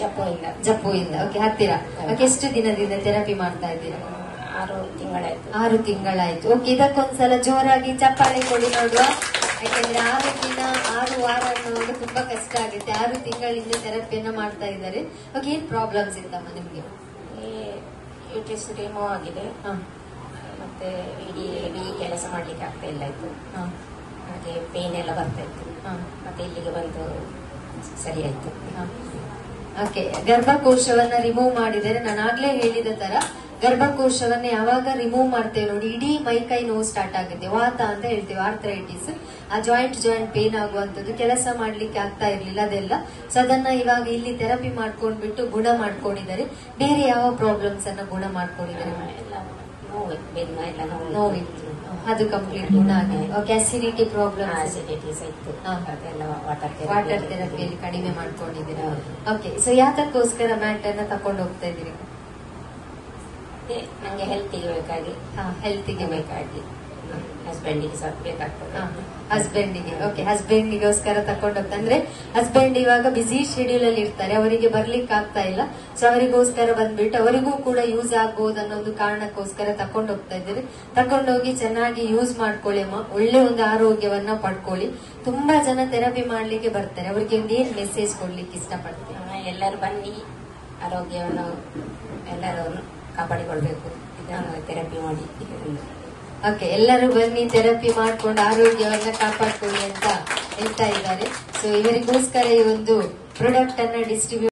ಜಪ್ಪುವಿಂದ. Okay, ಹತ್ತಿರ. Okay, ಎಷ್ಟು ದಿನದಿಂದ ಥೆರಪಿ ಮಾಡ್ತಾ ಇದ್ದೀರಾ? 6 ತಿಂಗಳಾಯ್ತು. ಓಕೆ, ಇದಕ್ಕೊಂದ್ಸಲ ಜೋರಾಗಿ ಚಪ್ಪಾಳೆ ಕೊಡಿ ನೋಡುವ. ಯಾಕಂದ್ರೆ 6 ದಿನ 6 ವಾರ ಅನ್ನೋದು ತುಂಬಾ ಕಷ್ಟ ಆಗುತ್ತೆ. 6 ತಿಂಗಳಿಂದ ಥೆರಪಿಯನ್ನ ಮಾಡ್ತಾ ಇದ್ದಾರೆ. ಓಕೆ, ಏನ್ ಪ್ರಾಬ್ಲಮ್ಸ್ ಇತ್ತಮ್ಮ ನಿಮ್ಗೆ? ಯೂಟ್ರಸ್ ರಿಮೂವ್ ಆಗಿದೆ, ಮತ್ತೆ ಇಡೀ ಕೆಲಸ ಮಾಡ್ಲಿಕ್ಕೆ ಆಗ್ತಾ ಇಲ್ಲ ಇತ್ತು. ಹಾಗೆ ಪೇನ್ ಎಲ್ಲ ಬರ್ತಾ ಇತ್ತು. ಮತ್ತೆ ಇಲ್ಲಿಗೆ ಬಂದು ಸರಿ ಆಯ್ತು. ಓಕೆ, ಗರ್ಭಕೋಶವನ್ನ ರಿಮೂವ್ ಮಾಡಿದರೆ, ನಾನು ಆಗ್ಲೇ ಹೇಳಿದ ತರ ಗರ್ಭಕೋಶವನ್ನ ಯಾವಾಗ ರಿಮೂವ್ ಮಾಡ್ತೇವೆ ನೋಡಿ, ಇಡೀ ಮೈಕೈ ನೋವು ಸ್ಟಾರ್ಟ್ ಆಗುತ್ತೆ. ವಾತ ಅಂತ ಹೇಳ್ತೇವೆ, ಆರ್ಥರೈಟಿಸ್. ಆ ಜಾಯಿಂಟ್ ಪೇನ್ ಆಗುವಂತದ್ದು, ಕೆಲಸ ಮಾಡ್ಲಿಕ್ಕೆ ಆಗ್ತಾ ಇರ್ಲಿಲ್ಲ ಅದೆಲ್ಲ. ಸೊ ಅದನ್ನ ಇವಾಗ ಇಲ್ಲಿ ಥೆರಪಿ ಮಾಡ್ಕೊಂಡ್ಬಿಟ್ಟು ಗುಣ ಮಾಡ್ಕೊಂಡಿದ್ದಾರೆ. ಬೇರೆ ಯಾವ ಪ್ರಾಬ್ಲಮ್ಸ್ ಅನ್ನ ಗುಣ ಮಾಡ್ಕೊಂಡಿದ್ದಾರೆ? ನೋವಿತ್ತು, ಅದು ಕಂಪ್ಲೀಟ್ ಗುಣ ಆಗಿದೆ. ಓಕೆ, ಅಸಿಡಿಟಿ ಪ್ರಾಬ್ಲಮ್, ವಾಟರ್ ಥೆರಪಿಯಲ್ಲಿ ಕಡಿಮೆ ಮಾಡ್ಕೊಂಡಿದ್ದೀರಾ. ಓಕೆ, ಸೊ ಯಾತಕ್ಕೋಸ್ಕರ ಮ್ಯಾಟ್ ಅನ್ನ ತಕೊಂಡು ಹೋಗ್ತಾ ಇದ್ದೀರಿ? ನಂಗೆ ಹೆಲ್ತಿಗೆ ಬೇಕಾಗಿ ಹಸ್ಬೆಂಡಿಗೆ ಸಹ ಬೇಕಾಗ್ತದೆ. ಹಸ್ಬೆಂಡಿಗೆ. ಓಕೆ, ಹಸ್ಬೆಂಡಿಗೋಸ್ಕರ ತಕೊಂಡು ಹೋಗ್ತಾ ಅಂದ್ರೆ ಹಸ್ಬೆಂಡ್ ಇವಾಗ ಬಿಸಿ ಶೆಡ್ಯೂಲ್ ಅಲ್ಲಿ ಇರ್ತಾರೆ, ಅವರಿಗೆ ಬರ್ಲಿಕ್ಕೆ ಆಗ್ತಾ ಇಲ್ಲ. ಸೊ ಅವರಿಗೋಸ್ಕರ ಬಂದ್ಬಿಟ್ಟು ಅವರಿಗೂ ಕೂಡ ಯೂಸ್ ಆಗ್ಬಹುದು ಅನ್ನೋ ಒಂದು ಕಾರಣಕ್ಕೋಸ್ಕರ ತಕೊಂಡು ಹೋಗ್ತಾ ಇದ್ದೀರಿ. ತಕೊಂಡೋಗಿ ಚೆನ್ನಾಗಿ ಯೂಸ್ ಮಾಡ್ಕೊಳ್ಳಿ ಅಮ್ಮ, ಒಳ್ಳೆ ಒಂದು ಆರೋಗ್ಯವನ್ನ ಪಡ್ಕೊಳ್ಳಿ. ತುಂಬಾ ಜನ ಥೆರಪಿ ಮಾಡ್ಲಿಕ್ಕೆ ಬರ್ತಾರೆ, ಅವರಿಗೆ ಒಂದು ಏನ್ ಮೆಸೇಜ್ ಕೊಡ್ಲಿಕ್ಕೆ ಇಷ್ಟಪಡ್ತೀನಿ? ಎಲ್ಲರೂ ಬನ್ನಿ, ಆರೋಗ್ಯವನ್ನು ಎಲ್ಲರೂ ಕಾಪಾಡಿಕೊಳ್ಬೇಕು, ಇದನ್ನು ಥೆರಪಿ ಮಾಡಿ. ಓಕೆ, ಎಲ್ಲರೂ ಬನ್ನಿ, ಥೆರಪಿ ಮಾಡ್ಕೊಂಡು ಆರೋಗ್ಯವನ್ನ ಕಾಪಾಡ್ಕೊಳ್ಳಿ ಅಂತ ಹೇಳ್ತಾ ಇದ್ದಾರೆ. ಸೊ ಇವರಿಗೋಸ್ಕರ ಈ ಒಂದು ಪ್ರಾಡಕ್ಟ್ ಅನ್ನ ಡಿಸ್ಟ್ರಿಬ್ಯೂಟ್